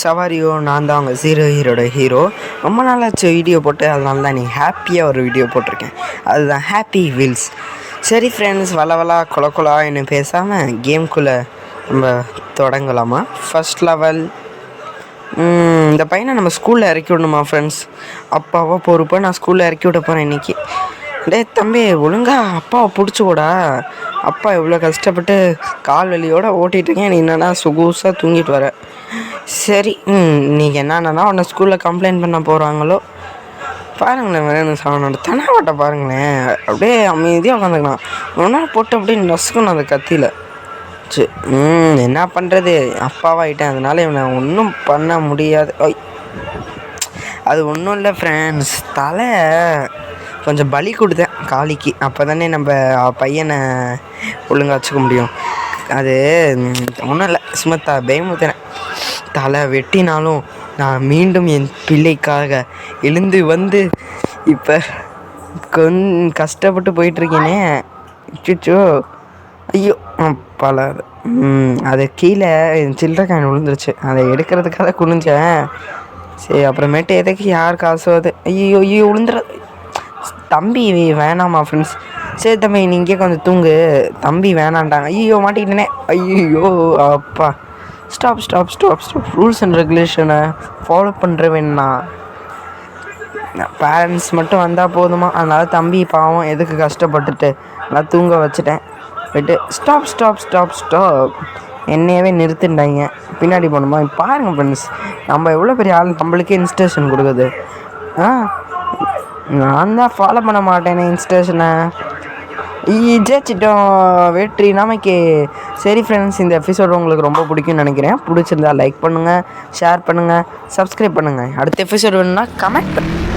Friends சவாரியோ நான் தான் அவங்க ஜீரோ ஹீரோட ஹீரோ. ரொம்ப நாளாச்சு வீடியோ போட்டு, அதனால தான் நீ ஹாப்பியாக ஒரு வீடியோ போட்டிருக்கேன். அதுதான் ஹாப்பி வீல்ஸ். சரி ஃப்ரெண்ட்ஸ், வளவலா கொலா என்ன பேசாமல் கேம்குள்ளே நம்ம தொடங்கலாமா? ஃபஸ்ட் லெவல் இந்த பையனை நம்ம ஸ்கூலில் இறக்கி விடணுமா ஃப்ரெண்ட்ஸ்? அப்பாவோ பொறுப்பாக நான் ஸ்கூலில் இறக்கி விட போகிறேன் இன்றைக்கி. தம்பி ஒழுங்கா அப்பாவை பிடிச்சிக்கூடா. அப்பா எவ்வளோ கஷ்டப்பட்டு கால் வலியோடு ஓட்டிகிட்ருக்கேன், நீ என்னன்னா சொகுசாக தூங்கிட்டு வர. சரி, நீங்கள் என்னன்னா உன்னை ஸ்கூலில் கம்ப்ளைண்ட் பண்ண போகிறாங்களோ பாருங்களேன். வேணும் சாவனோட தனாவட்டை பாருங்களேன். அப்படியே அமைதியாக உட்காந்துக்கலாம். ஒன்றா போட்டு அப்படியே நசுக்கணும் அந்த கத்தியில். சரி, என்ன பண்ணுறது, அப்பாவாகிட்டேன், அதனால் இவனை ஒன்றும் பண்ண முடியாது. அது ஒன்றும் இல்லை ஃப்ரெண்ட்ஸ், தலை கொஞ்சம் பலி கொடுத்தேன் காளிக்கு. அப்போ தானே நம்ம பையனை ஒழுங்கா வச்சுக்க முடியும். அது ஒன்றும் இல்லை, சும்மா பயமுறுத்தினேன். தலை வெட்டினாலும் நான் மீண்டும் என் பிள்ளைக்காக எழுந்து வந்து இப்போ கஷ்டப்பட்டு போயிட்டுருக்கேனே. அச்சோ, ஐயோ பல அது கீழே சில்லறை காயின் விழுந்துருச்சு. அதை எடுக்கிறதுக்காக குனிஞ்சேன். சரி, அப்புறமேட்டு எதுக்கு யார் காசு அது. ஐயோ விழுந்துடுறது. தம்பி வேணாமா ஃப்ரெண்ட்ஸ்? சரி தம்பி, நீ இங்கே கொஞ்சம் தூங்கு. தம்பி வேணான்ட்டாங்க. ஐயோ மாட்டிக்கிட்டேனே. ஐயோ அப்பா. ஸ்டாப். ரூல்ஸ் அண்ட் ரெகுலேஷனை ஃபாலோ பண்ணுறவேண்ணா. பேரண்ட்ஸ் மட்டும் வந்தால் போதுமா? அதனால் தம்பி பாவம் எதுக்கு கஷ்டப்பட்டுட்டு நான் தூங்க வச்சுட்டேன். போய்ட்டு ஸ்டாப் என்னையவே நிறுத்திட்டாங்க. பின்னாடி போகணுமா? பாருங்கள் ஃப்ரெண்ட்ஸ், நம்ம எவ்வளோ பெரிய ஆள், நம்மளுக்கே இன்ஸ்ட்ரக்ஷன் கொடுக்குது. நான் தான் ஃபாலோ பண்ண மாட்டேனே இன்ஸ்ட்ரக்ஷனை. ஜெயிச்சிட்டோம், வெற்றி நமக்கு. சரி ஃப்ரெண்ட்ஸ், இந்த எபிசோடு உங்களுக்கு ரொம்ப பிடிக்கும்னு நினைக்கிறேன். பிடிச்சிருந்தா லைக் பண்ணுங்கள், ஷேர் பண்ணுங்கள், சப்ஸ்கிரைப் பண்ணுங்கள். அடுத்த எபிசோடு வேணுன்னா கமெண்ட் பண்ணுங்கள்.